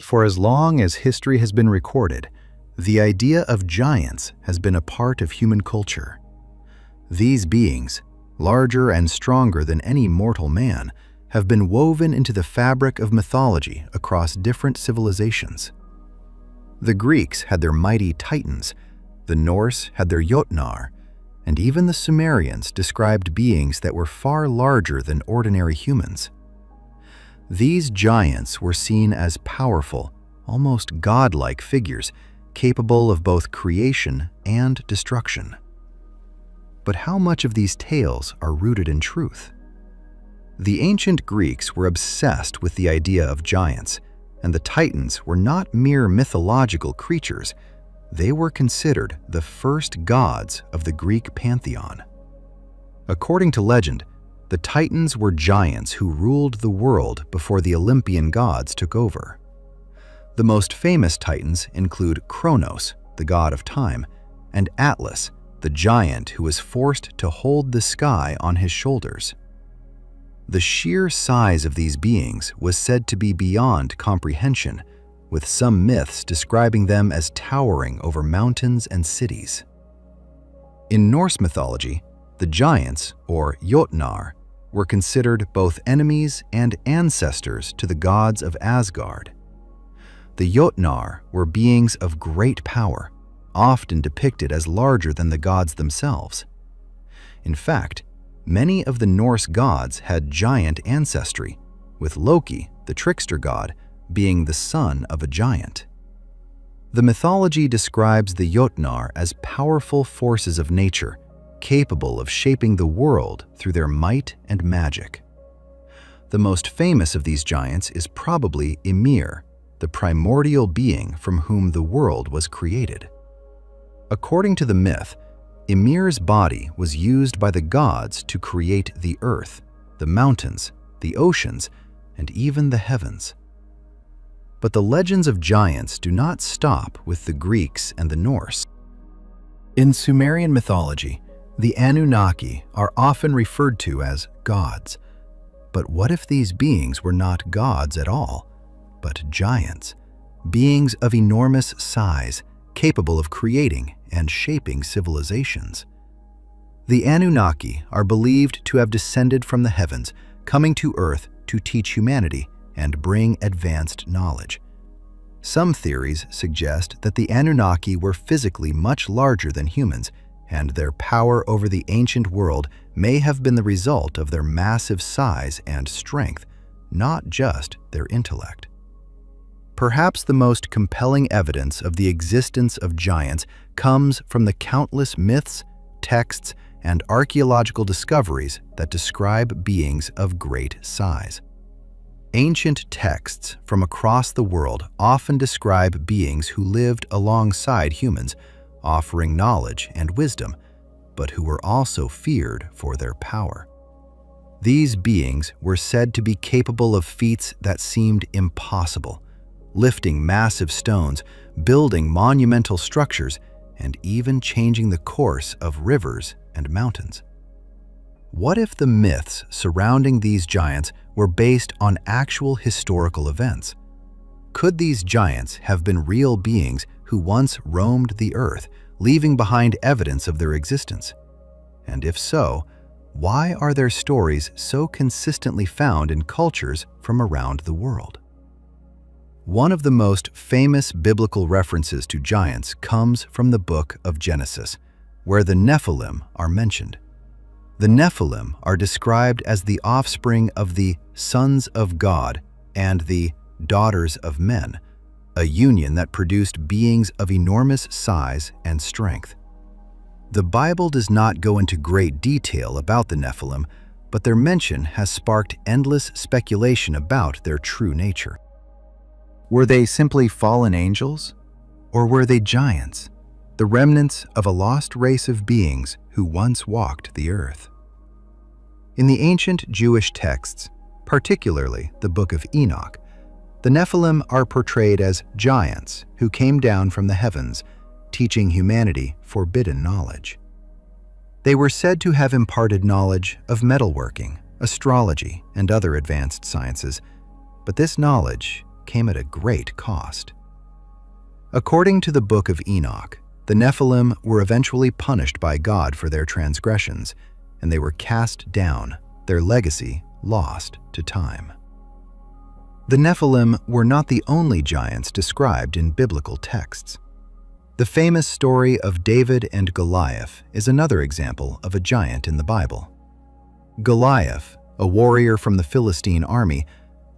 For as long as history has been recorded, the idea of giants has been a part of human culture. These beings, larger and stronger than any mortal man, have been woven into the fabric of mythology across different civilizations. The Greeks had their mighty titans, the Norse had their Jotnar, and even the Sumerians described beings that were far larger than ordinary humans. These giants were seen as powerful, almost godlike figures, capable of both creation and destruction. But how much of these tales are rooted in truth? The ancient Greeks were obsessed with the idea of giants, and the Titans were not mere mythological creatures. They were considered the first gods of the Greek pantheon. According to legend, the Titans were giants who ruled the world before the Olympian gods took over. The most famous Titans include Kronos, the god of time, and Atlas, the giant who was forced to hold the sky on his shoulders. The sheer size of these beings was said to be beyond comprehension, with some myths describing them as towering over mountains and cities. In Norse mythology, the giants, or Jotnar, were considered both enemies and ancestors to the gods of Asgard. The Jotnar were beings of great power, often depicted as larger than the gods themselves. In fact, many of the Norse gods had giant ancestry, with Loki, the trickster god, being the son of a giant. The mythology describes the Jotnar as powerful forces of nature, capable of shaping the world through their might and magic. The most famous of these giants is probably Ymir, the primordial being from whom the world was created. According to the myth, Ymir's body was used by the gods to create the earth, the mountains, the oceans, and even the heavens. But the legends of giants do not stop with the Greeks and the Norse. In Sumerian mythology, the Anunnaki are often referred to as gods. But what if these beings were not gods at all, but giants, beings of enormous size, capable of creating and shaping civilizations? The Anunnaki are believed to have descended from the heavens, coming to Earth to teach humanity and bring advanced knowledge. Some theories suggest that the Anunnaki were physically much larger than humans, and their power over the ancient world may have been the result of their massive size and strength, not just their intellect. Perhaps the most compelling evidence of the existence of giants comes from the countless myths, texts, and archaeological discoveries that describe beings of great size. Ancient texts from across the world often describe beings who lived alongside humans, offering knowledge and wisdom, but who were also feared for their power. These beings were said to be capable of feats that seemed impossible, lifting massive stones, building monumental structures, and even changing the course of rivers and mountains. What if the myths surrounding these giants were based on actual historical events? Could these giants have been real beings who once roamed the earth, leaving behind evidence of their existence? And if so, why are their stories so consistently found in cultures from around the world? One of the most famous biblical references to giants comes from the book of Genesis, where the Nephilim are mentioned. The Nephilim are described as the offspring of the sons of God and the daughters of men, a union that produced beings of enormous size and strength. The Bible does not go into great detail about the Nephilim, but their mention has sparked endless speculation about their true nature. Were they simply fallen angels? Or were they giants, the remnants of a lost race of beings who once walked the earth? In the ancient Jewish texts, particularly the Book of Enoch, the Nephilim are portrayed as giants who came down from the heavens, teaching humanity forbidden knowledge. They were said to have imparted knowledge of metalworking, astrology, and other advanced sciences, but this knowledge came at a great cost. According to the Book of Enoch, the Nephilim were eventually punished by God for their transgressions, and they were cast down, their legacy lost to time. The Nephilim were not the only giants described in biblical texts. The famous story of David and Goliath is another example of a giant in the Bible. Goliath, a warrior from the Philistine army,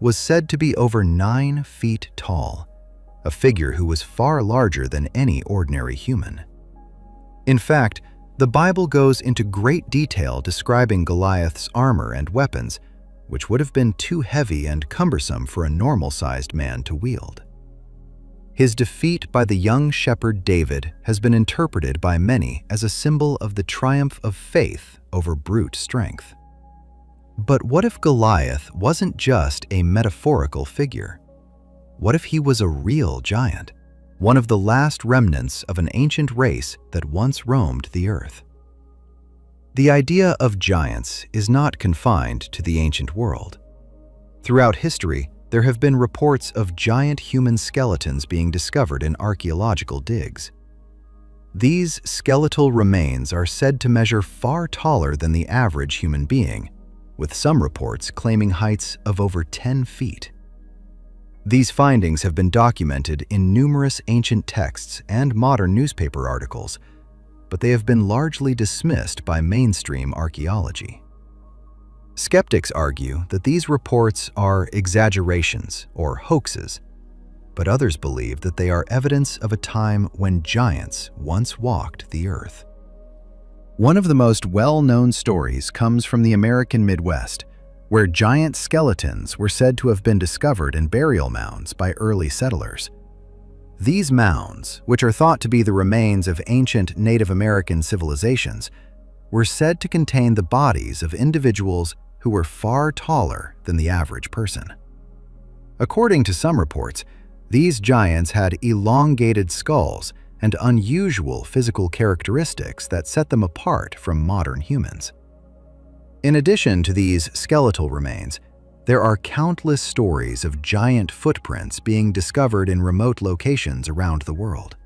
was said to be over 9 feet tall, a figure who was far larger than any ordinary human. In fact, the Bible goes into great detail describing Goliath's armor and weapons, which would have been too heavy and cumbersome for a normal-sized man to wield. His defeat by the young shepherd David has been interpreted by many as a symbol of the triumph of faith over brute strength. But what if Goliath wasn't just a metaphorical figure? What if he was a real giant, one of the last remnants of an ancient race that once roamed the earth? The idea of giants is not confined to the ancient world. Throughout history, there have been reports of giant human skeletons being discovered in archaeological digs. These skeletal remains are said to measure far taller than the average human being, with some reports claiming heights of over 10 feet. These findings have been documented in numerous ancient texts and modern newspaper articles, but they have been largely dismissed by mainstream archaeology. Skeptics argue that these reports are exaggerations or hoaxes, but others believe that they are evidence of a time when giants once walked the earth. One of the most well-known stories comes from the American Midwest, where giant skeletons were said to have been discovered in burial mounds by early settlers. These mounds, which are thought to be the remains of ancient Native American civilizations, were said to contain the bodies of individuals who were far taller than the average person. According to some reports, these giants had elongated skulls and unusual physical characteristics that set them apart from modern humans. In addition to these skeletal remains, there are countless stories of giant footprints being discovered in remote locations around the world.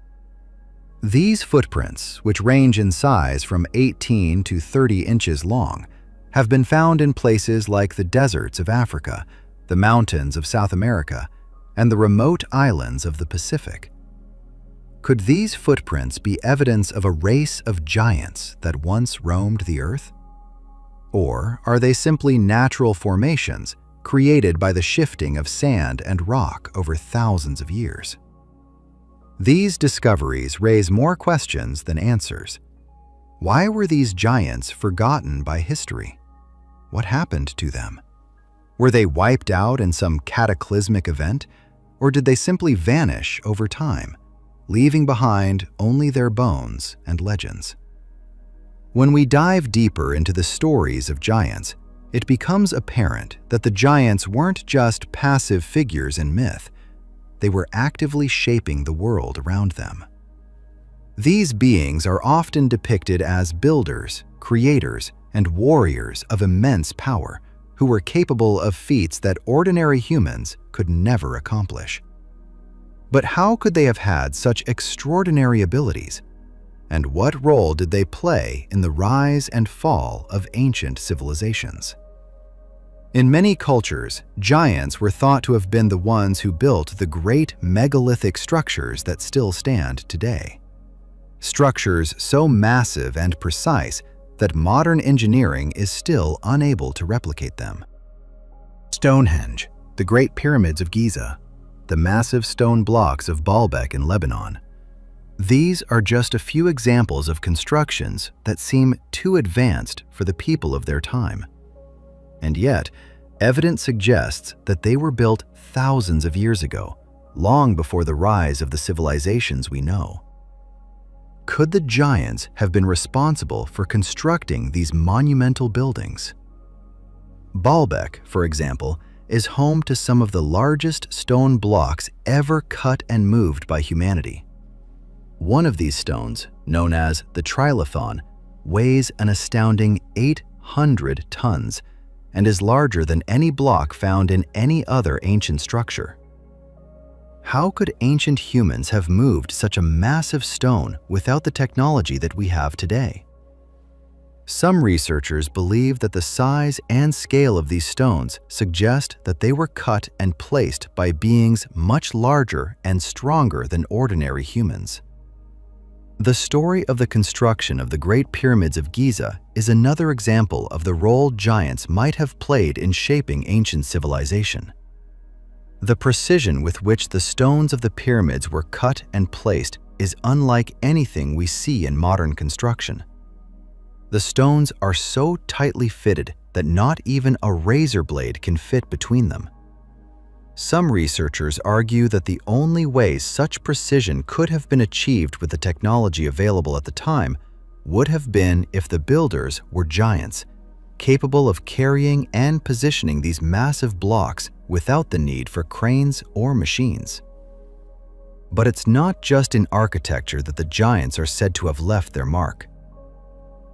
These footprints, which range in size from 18 to 30 inches long, have been found in places like the deserts of Africa, the mountains of South America, and the remote islands of the Pacific. Could these footprints be evidence of a race of giants that once roamed the earth? Or are they simply natural formations created by the shifting of sand and rock over thousands of years? These discoveries raise more questions than answers. Why were these giants forgotten by history? What happened to them? Were they wiped out in some cataclysmic event, or did they simply vanish over time, leaving behind only their bones and legends? When we dive deeper into the stories of giants, it becomes apparent that the giants weren't just passive figures in myth. They were actively shaping the world around them. These beings are often depicted as builders, creators, and warriors of immense power who were capable of feats that ordinary humans could never accomplish. But how could they have had such extraordinary abilities? And what role did they play in the rise and fall of ancient civilizations? In many cultures, giants were thought to have been the ones who built the great megalithic structures that still stand today. Structures so massive and precise that modern engineering is still unable to replicate them. Stonehenge, the Great Pyramids of Giza, the massive stone blocks of Baalbek in Lebanon. These are just a few examples of constructions that seem too advanced for the people of their time. And yet, evidence suggests that they were built thousands of years ago, long before the rise of the civilizations we know. Could the giants have been responsible for constructing these monumental buildings? Baalbek, for example, is home to some of the largest stone blocks ever cut and moved by humanity. One of these stones, known as the Trilithon, weighs an astounding 800 tons and is larger than any block found in any other ancient structure. How could ancient humans have moved such a massive stone without the technology that we have today? Some researchers believe that the size and scale of these stones suggest that they were cut and placed by beings much larger and stronger than ordinary humans. The story of the construction of the Great Pyramids of Giza is another example of the role giants might have played in shaping ancient civilization. The precision with which the stones of the pyramids were cut and placed is unlike anything we see in modern construction. The stones are so tightly fitted that not even a razor blade can fit between them. Some researchers argue that the only way such precision could have been achieved with the technology available at the time would have been if the builders were giants, capable of carrying and positioning these massive blocks without the need for cranes or machines. But it's not just in architecture that the giants are said to have left their mark.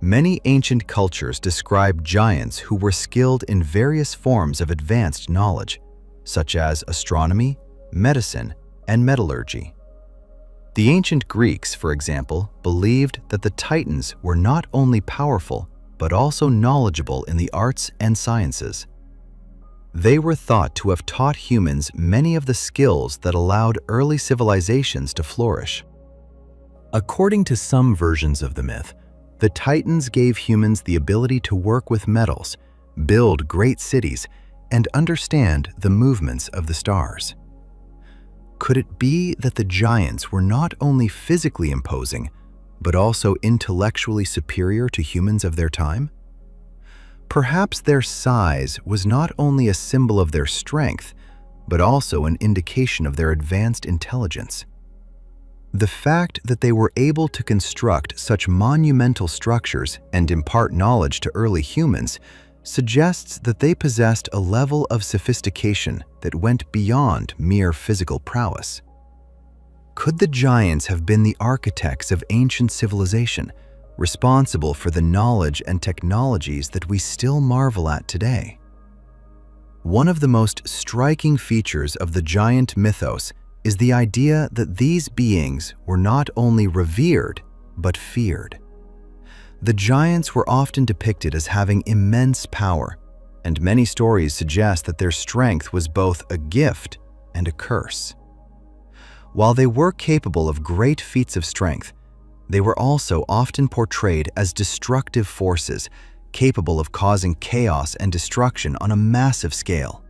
Many ancient cultures describe giants who were skilled in various forms of advanced knowledge, such as astronomy, medicine, and metallurgy. The ancient Greeks, for example, believed that the Titans were not only powerful, but also knowledgeable in the arts and sciences. They were thought to have taught humans many of the skills that allowed early civilizations to flourish. According to some versions of the myth, the Titans gave humans the ability to work with metals, build great cities, and understand the movements of the stars. Could it be that the giants were not only physically imposing, but also intellectually superior to humans of their time? Perhaps their size was not only a symbol of their strength, but also an indication of their advanced intelligence. The fact that they were able to construct such monumental structures and impart knowledge to early humans suggests that they possessed a level of sophistication that went beyond mere physical prowess. Could the giants have been the architects of ancient civilization, responsible for the knowledge and technologies that we still marvel at today? One of the most striking features of the giant mythos is the idea that these beings were not only revered, but feared. The giants were often depicted as having immense power, and many stories suggest that their strength was both a gift and a curse. While they were capable of great feats of strength, they were also often portrayed as destructive forces, capable of causing chaos and destruction on a massive scale.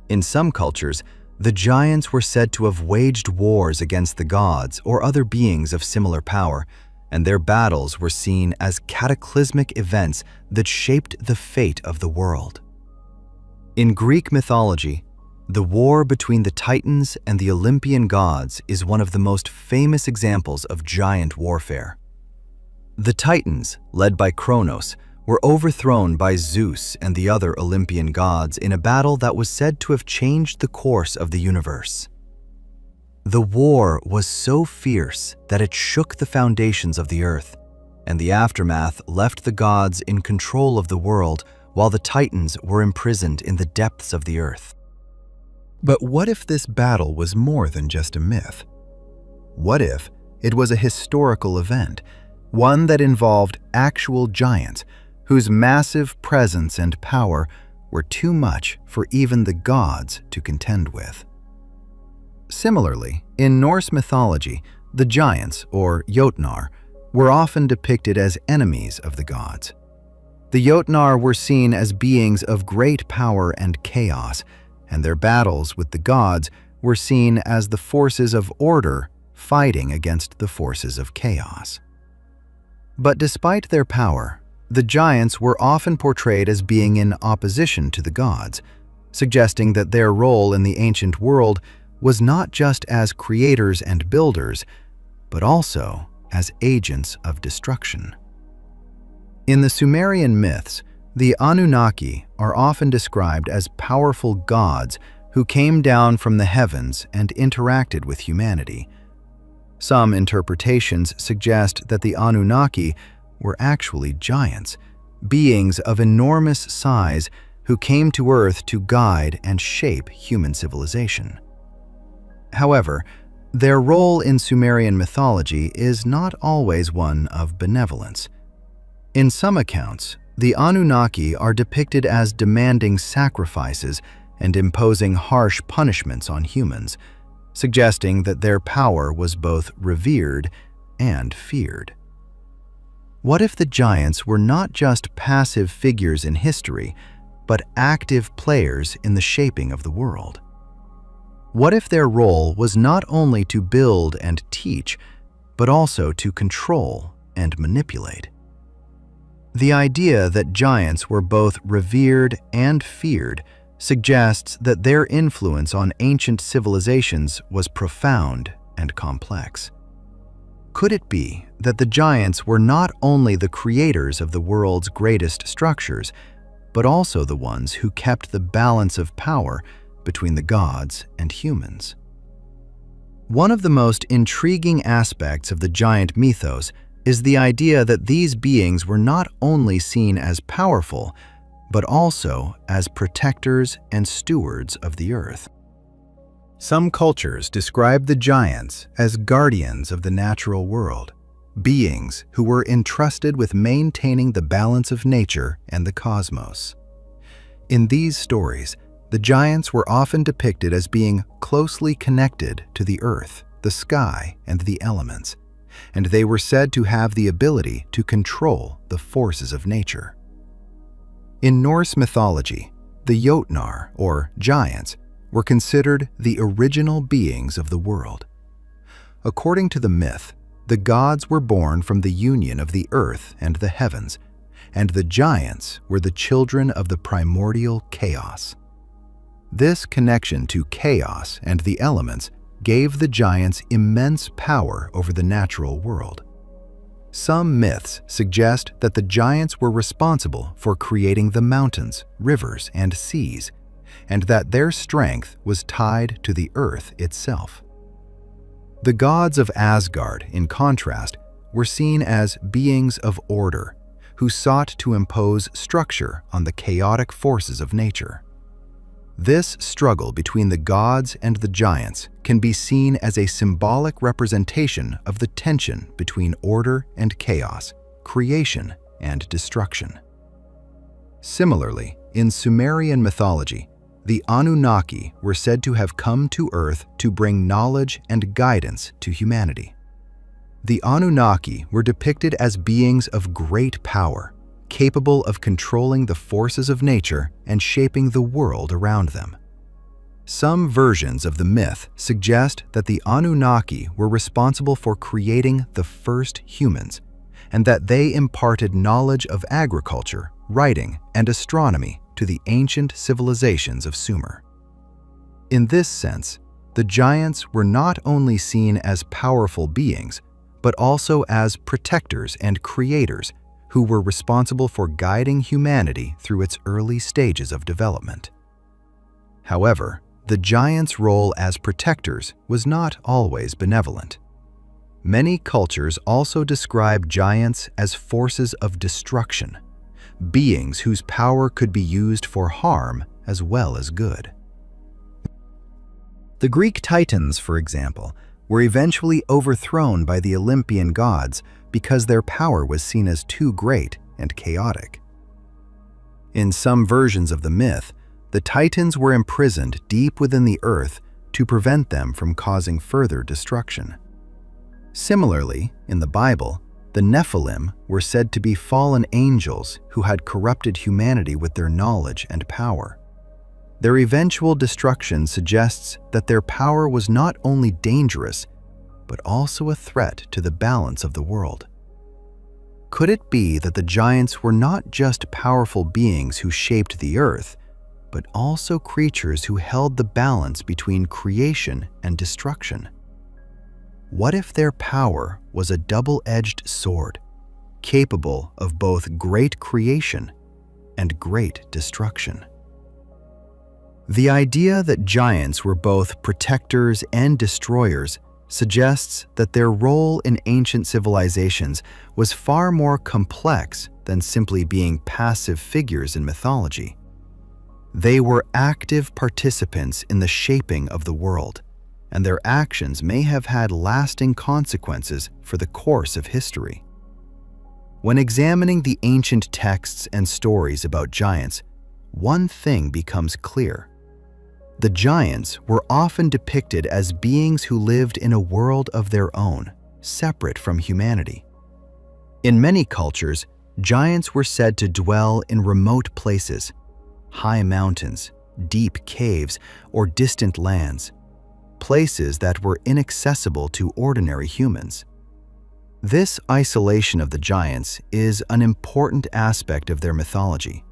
In some cultures, the giants were said to have waged wars against the gods or other beings of similar power, and their battles were seen as cataclysmic events that shaped the fate of the world. In Greek mythology, the war between the Titans and the Olympian gods is one of the most famous examples of giant warfare. The Titans, led by Kronos, were overthrown by Zeus and the other Olympian gods in a battle that was said to have changed the course of the universe. The war was so fierce that it shook the foundations of the earth, and the aftermath left the gods in control of the world while the Titans were imprisoned in the depths of the earth. But what if this battle was more than just a myth? What if it was a historical event, one that involved actual giants whose massive presence and power were too much for even the gods to contend with? Similarly, in Norse mythology, the giants, or Jotnar, were often depicted as enemies of the gods. The Jotnar were seen as beings of great power and chaos, and their battles with the gods were seen as the forces of order fighting against the forces of chaos. But despite their power, the giants were often portrayed as being in opposition to the gods, suggesting that their role in the ancient world was not just as creators and builders, but also as agents of destruction. In the Sumerian myths, the Anunnaki are often described as powerful gods who came down from the heavens and interacted with humanity. Some interpretations suggest that the Anunnaki were actually giants, beings of enormous size who came to Earth to guide and shape human civilization. However, their role in Sumerian mythology is not always one of benevolence. In some accounts, the Anunnaki are depicted as demanding sacrifices and imposing harsh punishments on humans, suggesting that their power was both revered and feared. What if the giants were not just passive figures in history, but active players in the shaping of the world? What if their role was not only to build and teach, but also to control and manipulate? The idea that giants were both revered and feared suggests that their influence on ancient civilizations was profound and complex. Could it be that the giants were not only the creators of the world's greatest structures, but also the ones who kept the balance of power between the gods and humans? One of the most intriguing aspects of the giant mythos is the idea that these beings were not only seen as powerful, but also as protectors and stewards of the earth. Some cultures describe the giants as guardians of the natural world, beings who were entrusted with maintaining the balance of nature and the cosmos. In these stories, the giants were often depicted as being closely connected to the earth, the sky, and the elements, and they were said to have the ability to control the forces of nature. In Norse mythology, the Jotnar, or giants, were considered the original beings of the world. According to the myth, the gods were born from the union of the earth and the heavens, and the giants were the children of the primordial chaos. This connection to chaos and the elements gave the giants immense power over the natural world. Some myths suggest that the giants were responsible for creating the mountains, rivers, and seas, and that their strength was tied to the earth itself. The gods of Asgard, in contrast, were seen as beings of order, who sought to impose structure on the chaotic forces of nature. This struggle between the gods and the giants can be seen as a symbolic representation of the tension between order and chaos, creation and destruction. Similarly, in Sumerian mythology, the Anunnaki were said to have come to Earth to bring knowledge and guidance to humanity. The Anunnaki were depicted as beings of great power, capable of controlling the forces of nature and shaping the world around them. Some versions of the myth suggest that the Anunnaki were responsible for creating the first humans, and that they imparted knowledge of agriculture, writing, and astronomy to the ancient civilizations of Sumer. In this sense, the giants were not only seen as powerful beings, but also as protectors and creators who were responsible for guiding humanity through its early stages of development. However, the giants' role as protectors was not always benevolent. Many cultures also describe giants as forces of destruction, beings whose power could be used for harm as well as good. The Greek Titans, for example, were eventually overthrown by the Olympian gods because their power was seen as too great and chaotic. In some versions of the myth, the Titans were imprisoned deep within the earth to prevent them from causing further destruction. Similarly, in the Bible, the Nephilim were said to be fallen angels who had corrupted humanity with their knowledge and power. Their eventual destruction suggests that their power was not only dangerous, but also a threat to the balance of the world. Could it be that the giants were not just powerful beings who shaped the earth, but also creatures who held the balance between creation and destruction? What if their power was a double-edged sword, capable of both great creation and great destruction? The idea that giants were both protectors and destroyers suggests that their role in ancient civilizations was far more complex than simply being passive figures in mythology. They were active participants in the shaping of the world, and their actions may have had lasting consequences for the course of history. When examining the ancient texts and stories about giants, one thing becomes clear. The giants were often depicted as beings who lived in a world of their own, separate from humanity. In many cultures, giants were said to dwell in remote places, high mountains, deep caves, or distant lands, places that were inaccessible to ordinary humans. This isolation of the giants is an important aspect of their mythology,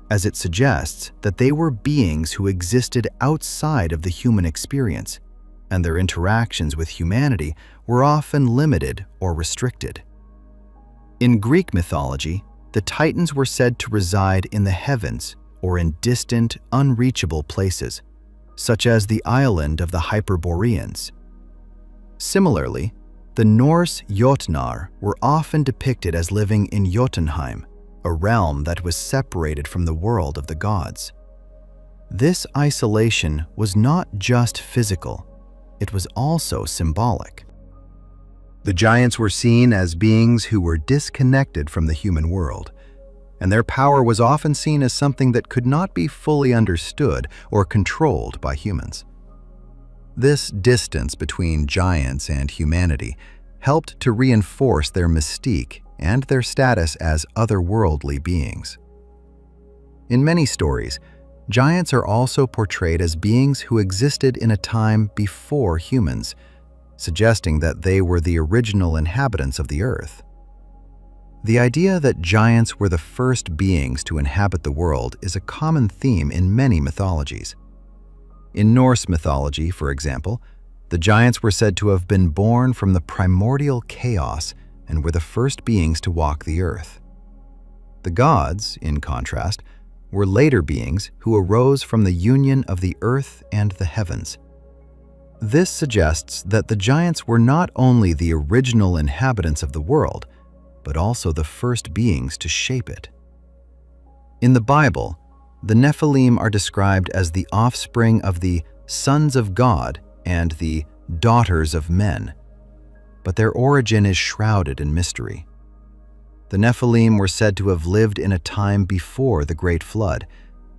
as it suggests that they were beings who existed outside of the human experience, and their interactions with humanity were often limited or restricted. In Greek mythology, the Titans were said to reside in the heavens or in distant, unreachable places, such as the island of the Hyperboreans. Similarly, the Norse Jötnar were often depicted as living in Jotunheim, a realm that was separated from the world of the gods. This isolation was not just physical, it was also symbolic. The giants were seen as beings who were disconnected from the human world, and their power was often seen as something that could not be fully understood or controlled by humans. This distance between giants and humanity helped to reinforce their mystique and their status as otherworldly beings. In many stories, giants are also portrayed as beings who existed in a time before humans, suggesting that they were the original inhabitants of the earth. The idea that giants were the first beings to inhabit the world is a common theme in many mythologies. In Norse mythology, for example, the giants were said to have been born from the primordial chaos and were the first beings to walk the earth. The gods, in contrast, were later beings who arose from the union of the earth and the heavens. This suggests that the giants were not only the original inhabitants of the world, but also the first beings to shape it. In the Bible, the Nephilim are described as the offspring of the sons of God and the daughters of men, but their origin is shrouded in mystery. The Nephilim were said to have lived in a time before the Great Flood,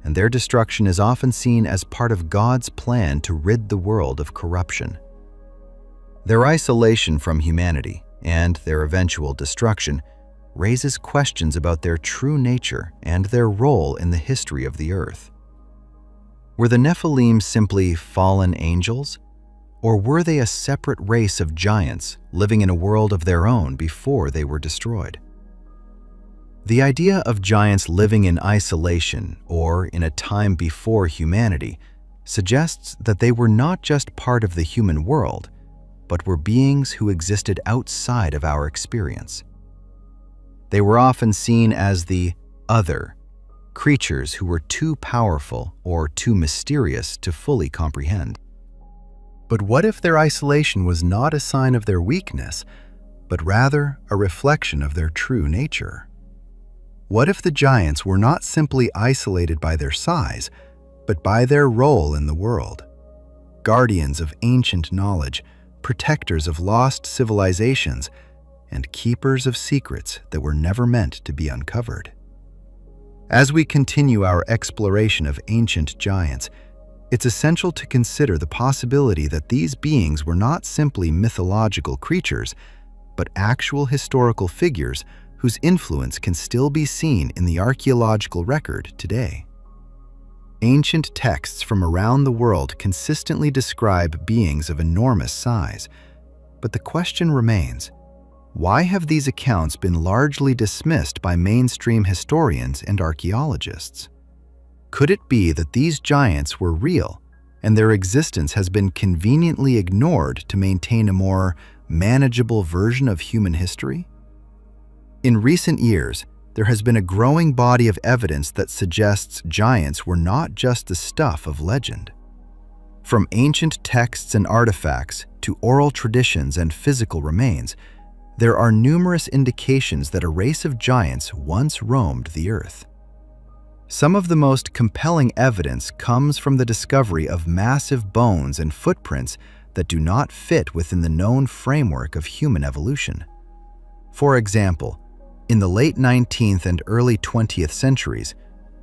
and their destruction is often seen as part of God's plan to rid the world of corruption. Their isolation from humanity and their eventual destruction raises questions about their true nature and their role in the history of the earth. Were the Nephilim simply fallen angels, or were they a separate race of giants living in a world of their own before they were destroyed? The idea of giants living in isolation or in a time before humanity suggests that they were not just part of the human world, but were beings who existed outside of our experience. They were often seen as the other, creatures who were too powerful or too mysterious to fully comprehend. But what if their isolation was not a sign of their weakness, but rather a reflection of their true nature? What if the giants were not simply isolated by their size, but by their role in the world? Guardians of ancient knowledge, protectors of lost civilizations, and keepers of secrets that were never meant to be uncovered. As we continue our exploration of ancient giants, it's essential to consider the possibility that these beings were not simply mythological creatures, but actual historical figures whose influence can still be seen in the archaeological record today. Ancient texts from around the world consistently describe beings of enormous size, but the question remains, why have these accounts been largely dismissed by mainstream historians and archaeologists? Could it be that these giants were real, and their existence has been conveniently ignored to maintain a more manageable version of human history? In recent years, there has been a growing body of evidence that suggests giants were not just the stuff of legend. From ancient texts and artifacts to oral traditions and physical remains, there are numerous indications that a race of giants once roamed the earth. Some of the most compelling evidence comes from the discovery of massive bones and footprints that do not fit within the known framework of human evolution. For example, in the late 19th and early 20th centuries,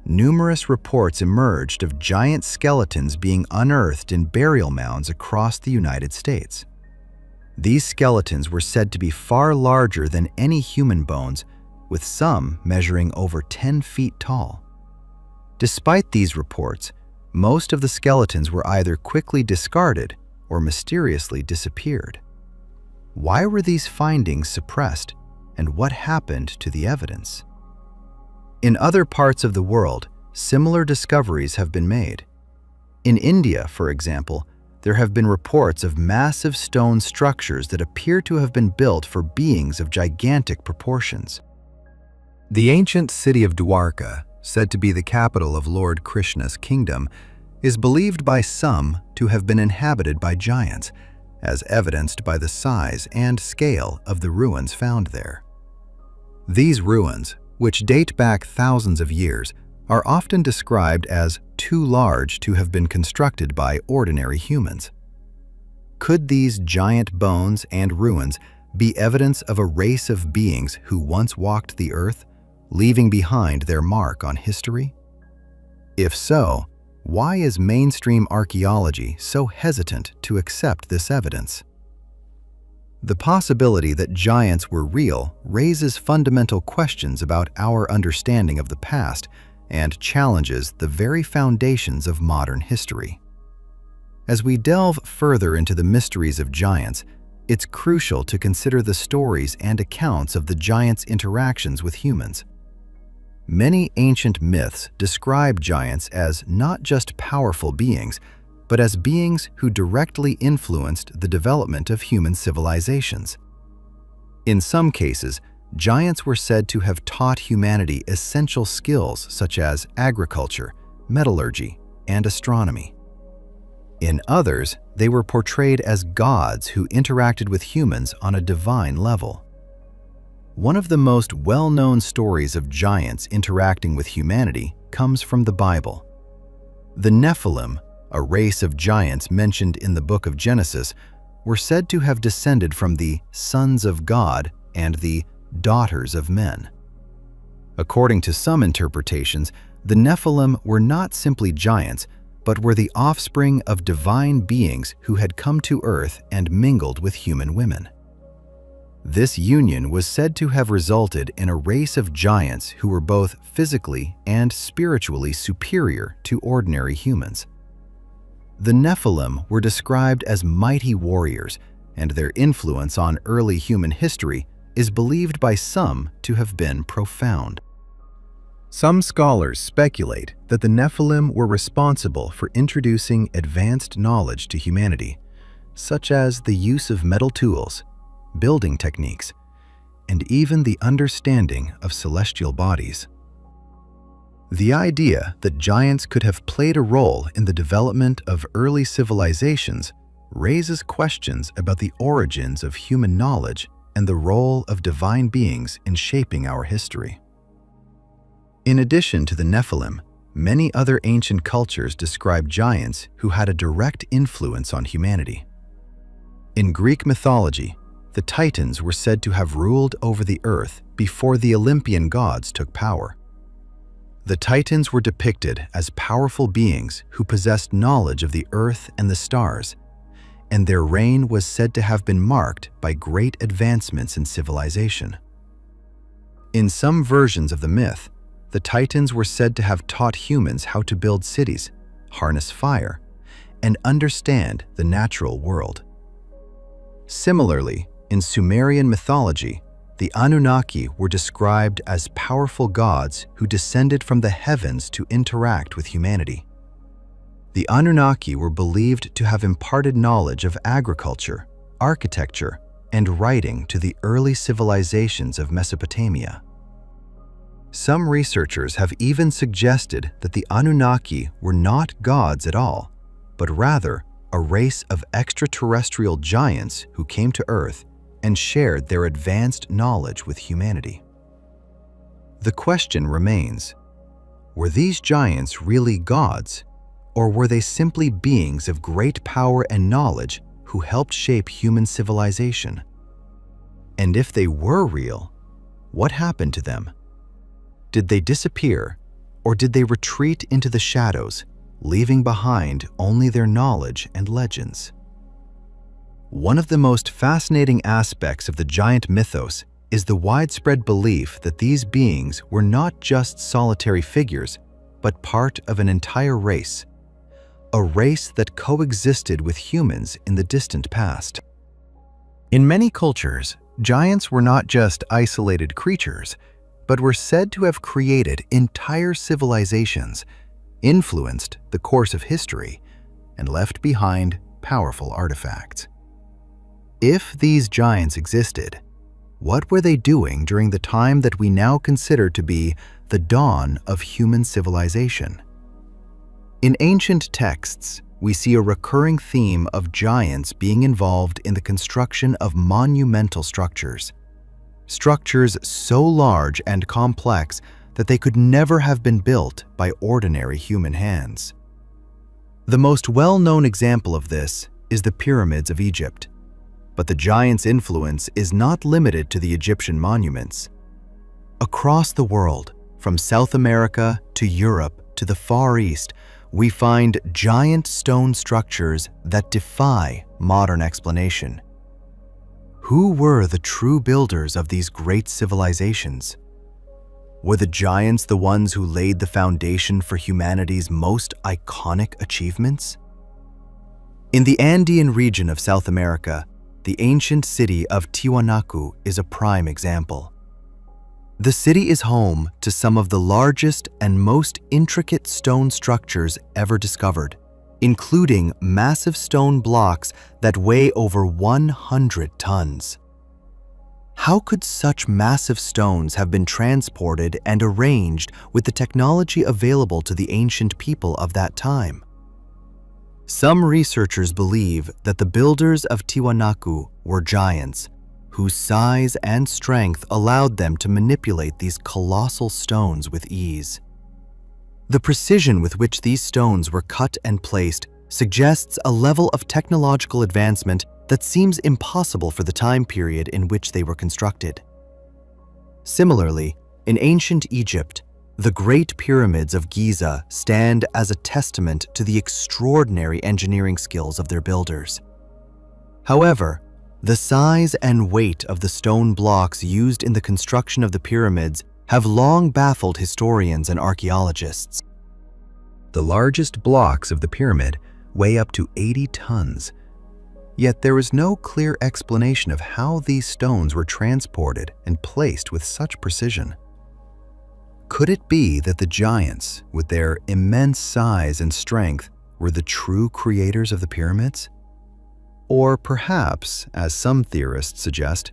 numerous reports emerged of giant skeletons being unearthed in burial mounds across the United States. These skeletons were said to be far larger than any human bones, with some measuring over 10 feet tall. Despite these reports, most of the skeletons were either quickly discarded or mysteriously disappeared. Why were these findings suppressed, and what happened to the evidence? In other parts of the world, similar discoveries have been made. In India, for example, there have been reports of massive stone structures that appear to have been built for beings of gigantic proportions. The ancient city of Dwarka, said to be the capital of Lord Krishna's kingdom, is believed by some to have been inhabited by giants, as evidenced by the size and scale of the ruins found there. These ruins, which date back thousands of years, are often described as too large to have been constructed by ordinary humans. Could these giant bones and ruins be evidence of a race of beings who once walked the earth, leaving behind their mark on history? If so, why is mainstream archaeology so hesitant to accept this evidence? The possibility that giants were real raises fundamental questions about our understanding of the past and challenges the very foundations of modern history. As we delve further into the mysteries of giants, it's crucial to consider the stories and accounts of the giants' interactions with humans. Many ancient myths describe giants as not just powerful beings, but as beings who directly influenced the development of human civilizations. In some cases, giants were said to have taught humanity essential skills such as agriculture, metallurgy, and astronomy. In others, they were portrayed as gods who interacted with humans on a divine level. One of the most well-known stories of giants interacting with humanity comes from the Bible. The Nephilim, a race of giants mentioned in the book of Genesis, were said to have descended from the sons of God and the daughters of men. According to some interpretations, the Nephilim were not simply giants, but were the offspring of divine beings who had come to earth and mingled with human women. This union was said to have resulted in a race of giants who were both physically and spiritually superior to ordinary humans. The Nephilim were described as mighty warriors, and their influence on early human history is believed by some to have been profound. Some scholars speculate that the Nephilim were responsible for introducing advanced knowledge to humanity, such as the use of metal tools, building techniques, and even the understanding of celestial bodies. The idea that giants could have played a role in the development of early civilizations raises questions about the origins of human knowledge and the role of divine beings in shaping our history. In addition to the Nephilim, many other ancient cultures describe giants who had a direct influence on humanity. In Greek mythology, the Titans were said to have ruled over the earth before the Olympian gods took power. The Titans were depicted as powerful beings who possessed knowledge of the earth and the stars, and their reign was said to have been marked by great advancements in civilization. In some versions of the myth, the Titans were said to have taught humans how to build cities, harness fire, and understand the natural world. Similarly, in Sumerian mythology, the Anunnaki were described as powerful gods who descended from the heavens to interact with humanity. The Anunnaki were believed to have imparted knowledge of agriculture, architecture, and writing to the early civilizations of Mesopotamia. Some researchers have even suggested that the Anunnaki were not gods at all, but rather a race of extraterrestrial giants who came to Earth and shared their advanced knowledge with humanity. The question remains, were these giants really gods, or were they simply beings of great power and knowledge who helped shape human civilization? And if they were real, what happened to them? Did they disappear, or did they retreat into the shadows, leaving behind only their knowledge and legends? One of the most fascinating aspects of the giant mythos is the widespread belief that these beings were not just solitary figures, but part of an entire race, a race that coexisted with humans in the distant past. In many cultures, giants were not just isolated creatures, but were said to have created entire civilizations, influenced the course of history, and left behind powerful artifacts. If these giants existed, what were they doing during the time that we now consider to be the dawn of human civilization? In ancient texts, we see a recurring theme of giants being involved in the construction of monumental structures. Structures so large and complex that they could never have been built by ordinary human hands. The most well-known example of this is the pyramids of Egypt. But the giants' influence is not limited to the Egyptian monuments. Across the world, from South America to Europe to the Far East, we find giant stone structures that defy modern explanation. Who were the true builders of these great civilizations? Were the giants the ones who laid the foundation for humanity's most iconic achievements? In the Andean region of South America, the ancient city of Tiwanaku is a prime example. The city is home to some of the largest and most intricate stone structures ever discovered, including massive stone blocks that weigh over 100 tons. How could such massive stones have been transported and arranged with the technology available to the ancient people of that time? Some researchers believe that the builders of Tiwanaku were giants, whose size and strength allowed them to manipulate these colossal stones with ease. The precision with which these stones were cut and placed suggests a level of technological advancement that seems impossible for the time period in which they were constructed. Similarly, in ancient Egypt, the Great Pyramids of Giza stand as a testament to the extraordinary engineering skills of their builders. However, the size and weight of the stone blocks used in the construction of the pyramids have long baffled historians and archaeologists. The largest blocks of the pyramid weigh up to 80 tons, yet there is no clear explanation of how these stones were transported and placed with such precision. Could it be that the giants, with their immense size and strength, were the true creators of the pyramids? Or perhaps, as some theorists suggest,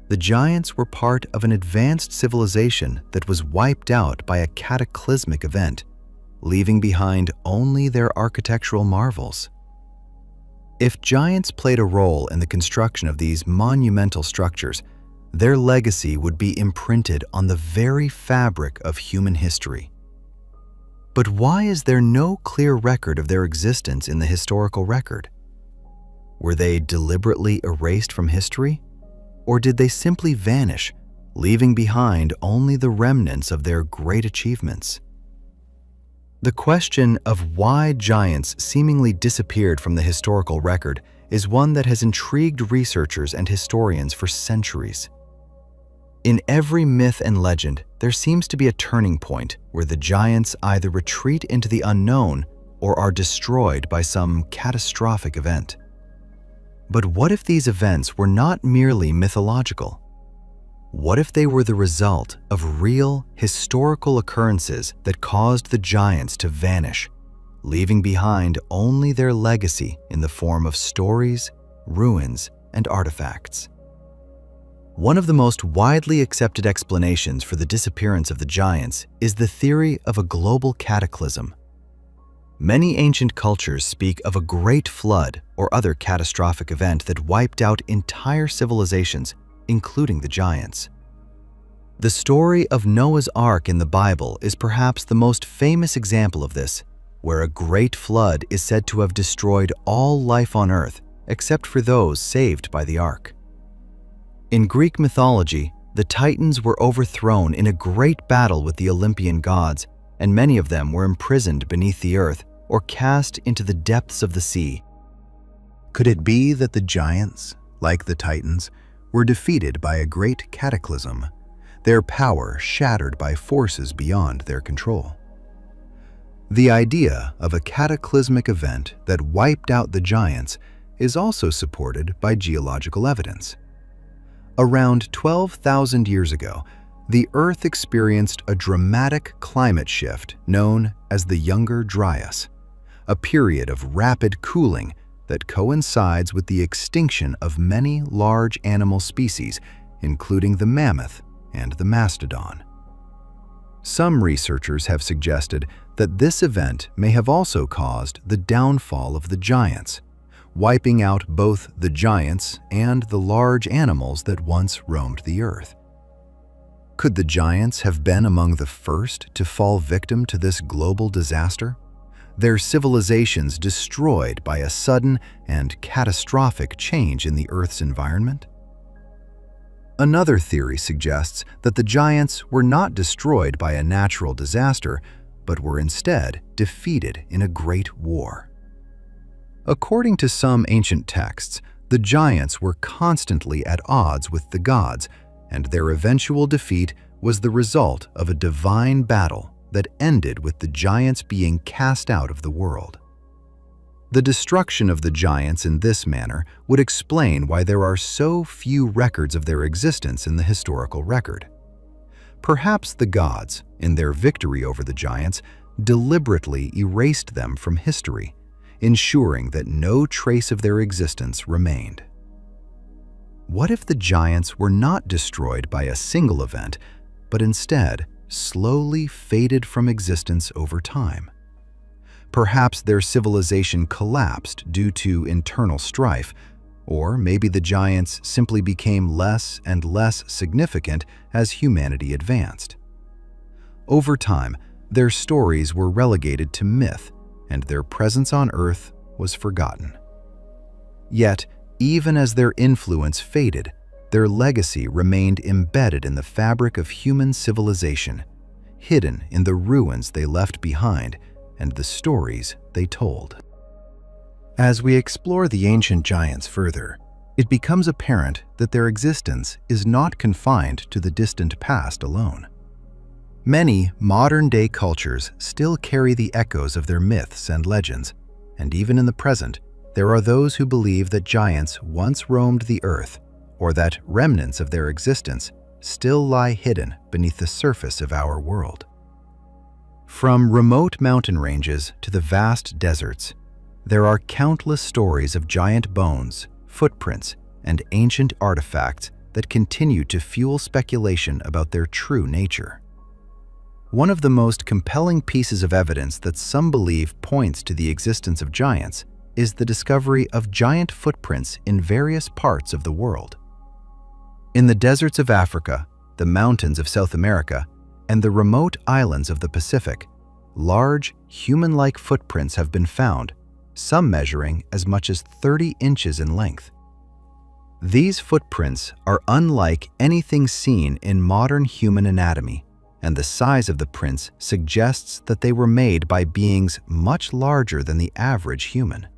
the giants were part of an advanced civilization that was wiped out by a cataclysmic event, leaving behind only their architectural marvels. If giants played a role in the construction of these monumental structures, their legacy would be imprinted on the very fabric of human history. But why is there no clear record of their existence in the historical record? Were they deliberately erased from history? Or did they simply vanish, leaving behind only the remnants of their great achievements? The question of why giants seemingly disappeared from the historical record is one that has intrigued researchers and historians for centuries. In every myth and legend, there seems to be a turning point where the giants either retreat into the unknown or are destroyed by some catastrophic event. But what if these events were not merely mythological? What if they were the result of real, historical occurrences that caused the giants to vanish, leaving behind only their legacy in the form of stories, ruins, and artifacts? One of the most widely accepted explanations for the disappearance of the giants is the theory of a global cataclysm. Many ancient cultures speak of a great flood or other catastrophic event that wiped out entire civilizations, including the giants. The story of Noah's Ark in the Bible is perhaps the most famous example of this, where a great flood is said to have destroyed all life on Earth, except for those saved by the ark. In Greek mythology, the Titans were overthrown in a great battle with the Olympian gods, and many of them were imprisoned beneath the earth or cast into the depths of the sea. Could it be that the giants, like the Titans, were defeated by a great cataclysm, their power shattered by forces beyond their control? The idea of a cataclysmic event that wiped out the giants is also supported by geological evidence. Around 12,000 years ago, the Earth experienced a dramatic climate shift known as the Younger Dryas, a period of rapid cooling that coincides with the extinction of many large animal species, including the mammoth and the mastodon. Some researchers have suggested that this event may have also caused the downfall of the giants, wiping out both the giants and the large animals that once roamed the earth. Could the giants have been among the first to fall victim to this global disaster, their civilizations destroyed by a sudden and catastrophic change in the Earth's environment? Another theory suggests that the giants were not destroyed by a natural disaster, but were instead defeated in a great war. According to some ancient texts, the giants were constantly at odds with the gods, and their eventual defeat was the result of a divine battle that ended with the giants being cast out of the world. The destruction of the giants in this manner would explain why there are so few records of their existence in the historical record. Perhaps the gods, in their victory over the giants, deliberately erased them from history, ensuring that no trace of their existence remained. What if the giants were not destroyed by a single event, but instead slowly faded from existence over time? Perhaps their civilization collapsed due to internal strife, or maybe the giants simply became less and less significant as humanity advanced. Over time, their stories were relegated to myth, and their presence on Earth was forgotten. Yet, even as their influence faded, their legacy remained embedded in the fabric of human civilization, hidden in the ruins they left behind and the stories they told. As we explore the ancient giants further, it becomes apparent that their existence is not confined to the distant past alone. Many modern-day cultures still carry the echoes of their myths and legends, and even in the present, there are those who believe that giants once roamed the earth, or that remnants of their existence still lie hidden beneath the surface of our world. From remote mountain ranges to the vast deserts, there are countless stories of giant bones, footprints, and ancient artifacts that continue to fuel speculation about their true nature. One of the most compelling pieces of evidence that some believe points to the existence of giants is the discovery of giant footprints in various parts of the world. In the deserts of Africa, the mountains of South America, and the remote islands of the Pacific, large, human-like footprints have been found, some measuring as much as 30 inches in length. These footprints are unlike anything seen in modern human anatomy, and the size of the prints suggests that they were made by beings much larger than the average human.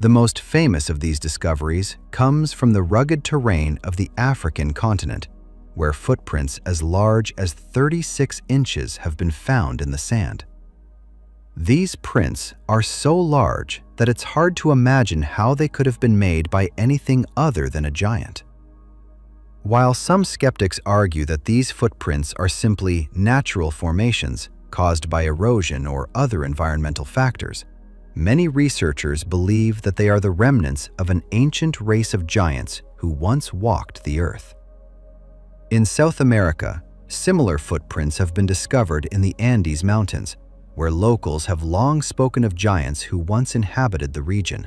The most famous of these discoveries comes from the rugged terrain of the African continent, where footprints as large as 36 inches have been found in the sand. These prints are so large that it's hard to imagine how they could have been made by anything other than a giant. While some skeptics argue that these footprints are simply natural formations caused by erosion or other environmental factors, many researchers believe that they are the remnants of an ancient race of giants who once walked the earth. In South America, similar footprints have been discovered in the Andes Mountains, where locals have long spoken of giants who once inhabited the region.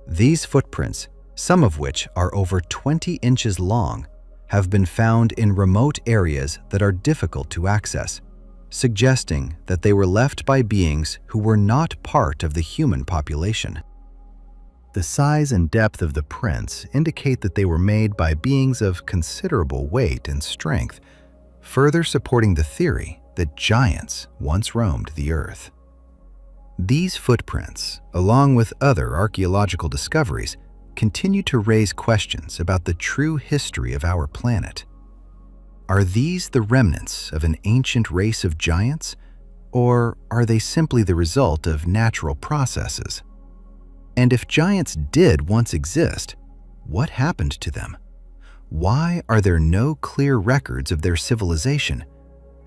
These footprints, some of which are over 20 inches long, have been found in remote areas that are difficult to access, suggesting that they were left by beings who were not part of the human population. The size and depth of the prints indicate that they were made by beings of considerable weight and strength, further supporting the theory that giants once roamed the earth. These footprints, along with other archaeological discoveries, continue to raise questions about the true history of our planet. Are these the remnants of an ancient race of giants, or are they simply the result of natural processes? And if giants did once exist, what happened to them? Why are there no clear records of their civilization?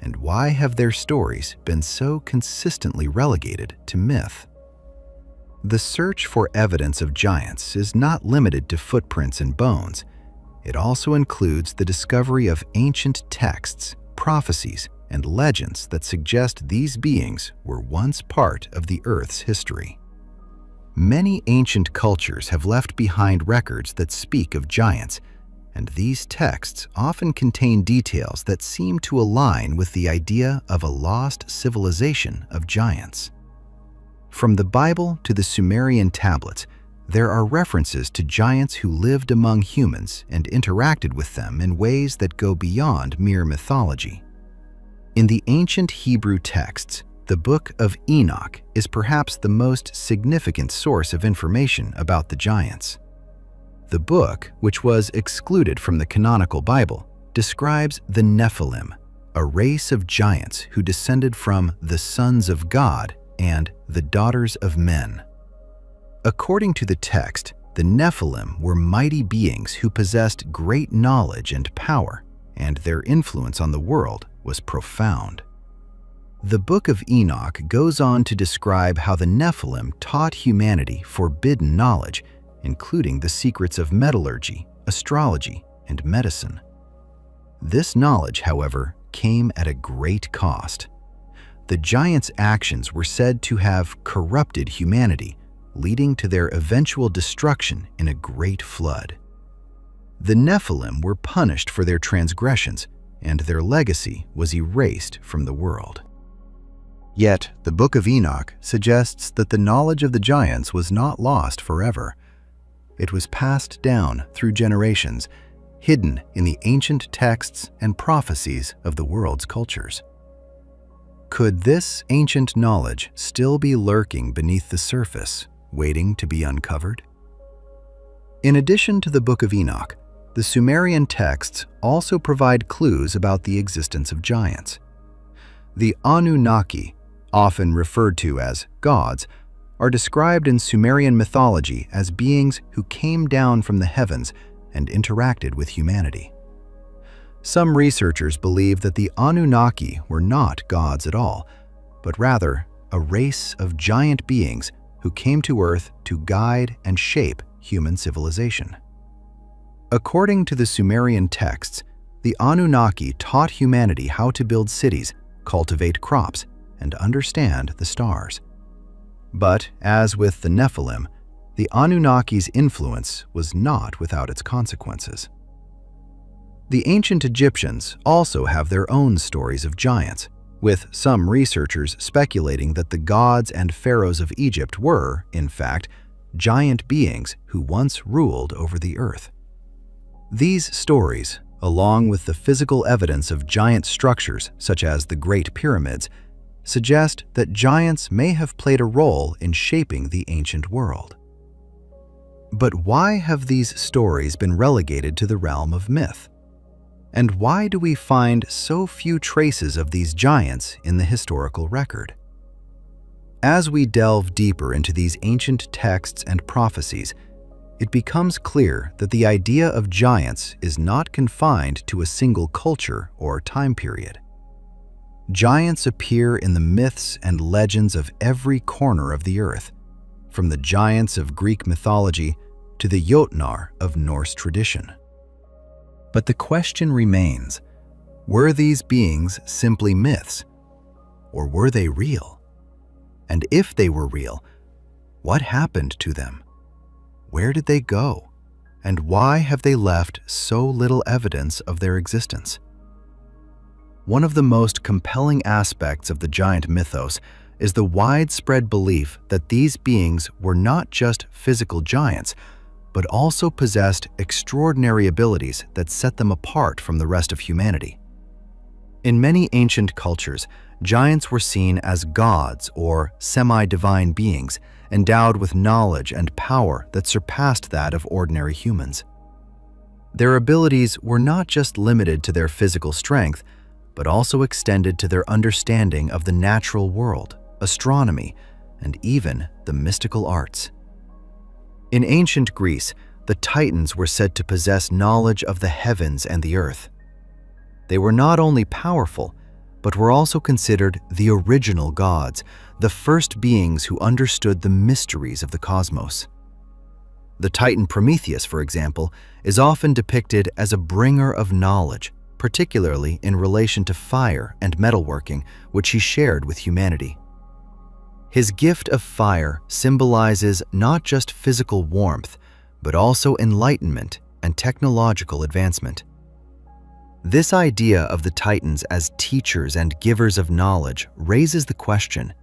And why have their stories been so consistently relegated to myth? The search for evidence of giants is not limited to footprints and bones. It also includes the discovery of ancient texts, prophecies, and legends that suggest these beings were once part of the Earth's history. Many ancient cultures have left behind records that speak of giants, and these texts often contain details that seem to align with the idea of a lost civilization of giants. From the Bible to the Sumerian tablets, there are references to giants who lived among humans and interacted with them in ways that go beyond mere mythology. In the ancient Hebrew texts, the Book of Enoch is perhaps the most significant source of information about the giants. The book, which was excluded from the canonical Bible, describes the Nephilim, a race of giants who descended from the sons of God and the daughters of men. According to the text, the Nephilim were mighty beings who possessed great knowledge and power, and their influence on the world was profound. The Book of Enoch goes on to describe how the Nephilim taught humanity forbidden knowledge, including the secrets of metallurgy, astrology, and medicine. This knowledge, however, came at a great cost. The giants' actions were said to have corrupted humanity, leading to their eventual destruction in a great flood. The Nephilim were punished for their transgressions, and their legacy was erased from the world. Yet, the Book of Enoch suggests that the knowledge of the giants was not lost forever. It was passed down through generations, hidden in the ancient texts and prophecies of the world's cultures. Could this ancient knowledge still be lurking beneath the surface, waiting to be uncovered? In addition to the Book of Enoch, the Sumerian texts also provide clues about the existence of giants. The Anunnaki, often referred to as gods, are described in Sumerian mythology as beings who came down from the heavens and interacted with humanity. Some researchers believe that the Anunnaki were not gods at all, but rather a race of giant beings who came to Earth to guide and shape human civilization. According to the Sumerian texts, the Anunnaki taught humanity how to build cities, cultivate crops, and understand the stars. But, as with the Nephilim, the Anunnaki's influence was not without its consequences. The ancient Egyptians also have their own stories of giants, with some researchers speculating that the gods and pharaohs of Egypt were, in fact, giant beings who once ruled over the earth. These stories, along with the physical evidence of giant structures such as the Great Pyramids, suggest that giants may have played a role in shaping the ancient world. But why have these stories been relegated to the realm of myth? And why do we find so few traces of these giants in the historical record? As we delve deeper into these ancient texts and prophecies, it becomes clear that the idea of giants is not confined to a single culture or time period. Giants appear in the myths and legends of every corner of the earth, from the giants of Greek mythology to the Jotnar of Norse tradition. But the question remains, were these beings simply myths, or were they real? And if they were real, what happened to them? Where did they go? And why have they left so little evidence of their existence? One of the most compelling aspects of the giant mythos is the widespread belief that these beings were not just physical giants, but also possessed extraordinary abilities that set them apart from the rest of humanity. In many ancient cultures, giants were seen as gods or semi-divine beings endowed with knowledge and power that surpassed that of ordinary humans. Their abilities were not just limited to their physical strength, but also extended to their understanding of the natural world, astronomy, and even the mystical arts. In ancient Greece, the Titans were said to possess knowledge of the heavens and the earth. They were not only powerful, but were also considered the original gods, the first beings who understood the mysteries of the cosmos. The Titan Prometheus, for example, is often depicted as a bringer of knowledge, particularly in relation to fire and metalworking, which he shared with humanity. His gift of fire symbolizes not just physical warmth, but also enlightenment and technological advancement. This idea of the Titans as teachers and givers of knowledge raises the question: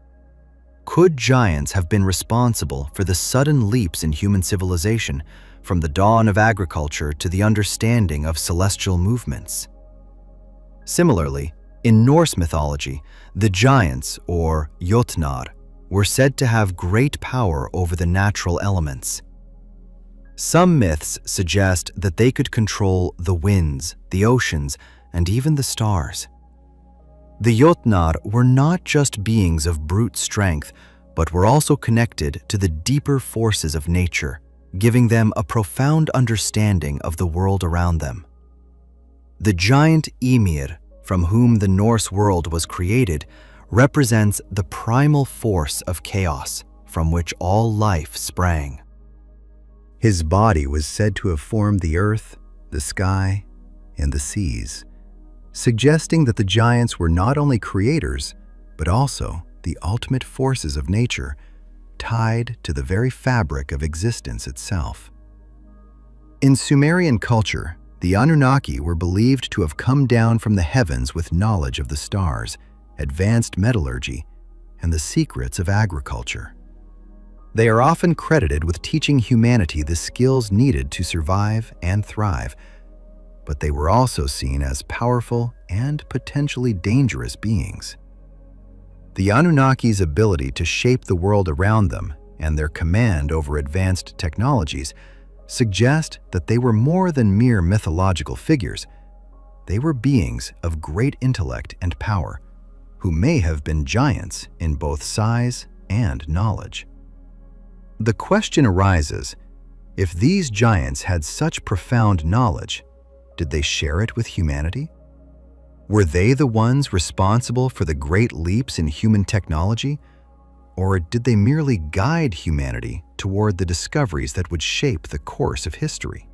could giants have been responsible for the sudden leaps in human civilization, from the dawn of agriculture to the understanding of celestial movements? Similarly, in Norse mythology, the giants, or Jotnar, were said to have great power over the natural elements. Some myths suggest that they could control the winds, the oceans, and even the stars. The Jotnar were not just beings of brute strength, but were also connected to the deeper forces of nature, giving them a profound understanding of the world around them. The giant Ymir, from whom the Norse world was created, represents the primal force of chaos from which all life sprang. His body was said to have formed the earth, the sky, and the seas, suggesting that the giants were not only creators, but also the ultimate forces of nature, tied to the very fabric of existence itself. In Sumerian culture, the Anunnaki were believed to have come down from the heavens with knowledge of the stars, advanced metallurgy, and the secrets of agriculture. They are often credited with teaching humanity the skills needed to survive and thrive, but they were also seen as powerful and potentially dangerous beings. The Anunnaki's ability to shape the world around them and their command over advanced technologies suggest that they were more than mere mythological figures. They were beings of great intellect and power, who may have been giants in both size and knowledge. The question arises, if these giants had such profound knowledge, did they share it with humanity? Were they the ones responsible for the great leaps in human technology? Or did they merely guide humanity toward the discoveries that would shape the course of history?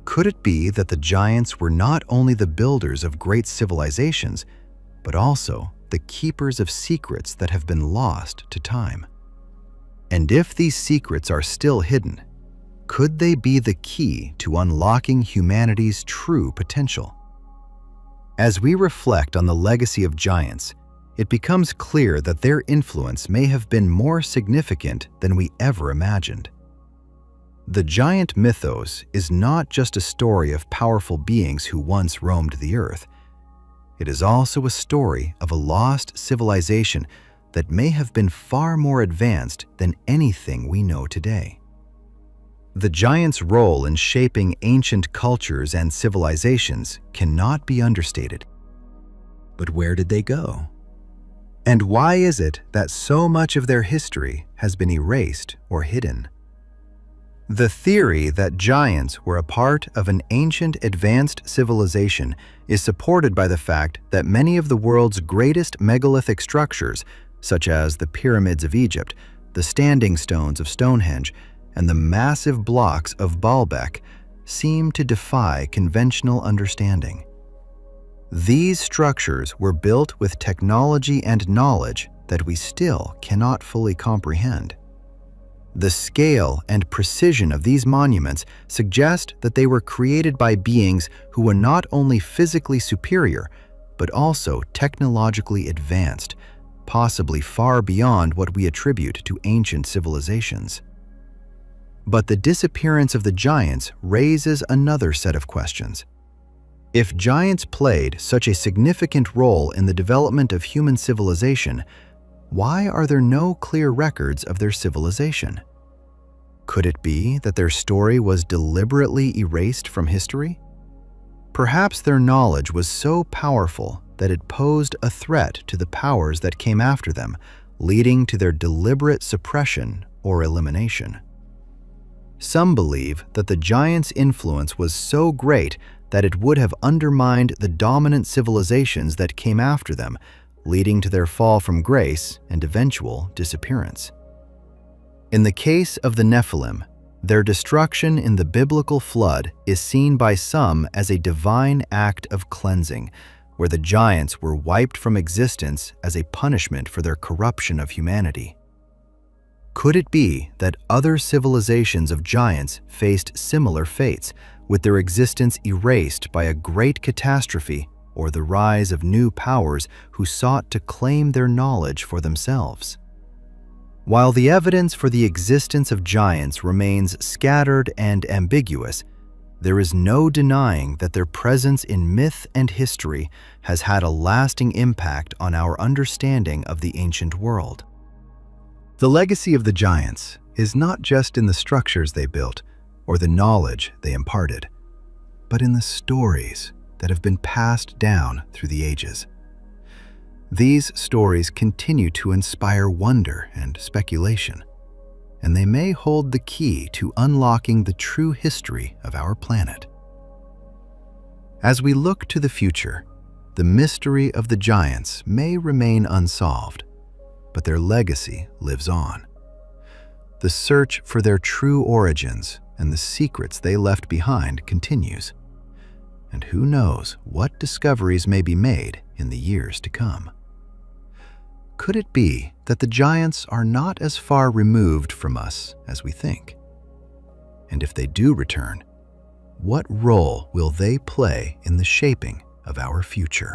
Could it be that the giants were not only the builders of great civilizations, but also the keepers of secrets that have been lost to time? And if these secrets are still hidden, could they be the key to unlocking humanity's true potential? As we reflect on the legacy of giants, it becomes clear that their influence may have been more significant than we ever imagined. The giant mythos is not just a story of powerful beings who once roamed the earth. It is also a story of a lost civilization that may have been far more advanced than anything we know today. The giants' role in shaping ancient cultures and civilizations cannot be understated. But where did they go? And why is it that so much of their history has been erased or hidden? The theory that giants were a part of an ancient advanced civilization is supported by the fact that many of the world's greatest megalithic structures, such as the pyramids of Egypt, the standing stones of Stonehenge, and the massive blocks of Baalbek, seem to defy conventional understanding. These structures were built with technology and knowledge that we still cannot fully comprehend. The scale and precision of these monuments suggest that they were created by beings who were not only physically superior, but also technologically advanced, possibly far beyond what we attribute to ancient civilizations. But the disappearance of the giants raises another set of questions. If giants played such a significant role in the development of human civilization, why are there no clear records of their civilization? Could it be that their story was deliberately erased from history? Perhaps their knowledge was so powerful that it posed a threat to the powers that came after them, leading to their deliberate suppression or elimination. Some believe that the giants' influence was so great that it would have undermined the dominant civilizations that came after them, leading to their fall from grace and eventual disappearance. In the case of the Nephilim, their destruction in the biblical flood is seen by some as a divine act of cleansing, where the giants were wiped from existence as a punishment for their corruption of humanity. Could it be that other civilizations of giants faced similar fates, with their existence erased by a great catastrophe or the rise of new powers who sought to claim their knowledge for themselves? While the evidence for the existence of giants remains scattered and ambiguous, there is no denying that their presence in myth and history has had a lasting impact on our understanding of the ancient world. The legacy of the giants is not just in the structures they built or the knowledge they imparted, but in the stories that have been passed down through the ages. These stories continue to inspire wonder and speculation, and they may hold the key to unlocking the true history of our planet. As we look to the future, the mystery of the giants may remain unsolved, but their legacy lives on. The search for their true origins and the secrets they left behind continues, and who knows what discoveries may be made in the years to come. Could it be that the giants are not as far removed from us as we think? And if they do return, what role will they play in the shaping of our future?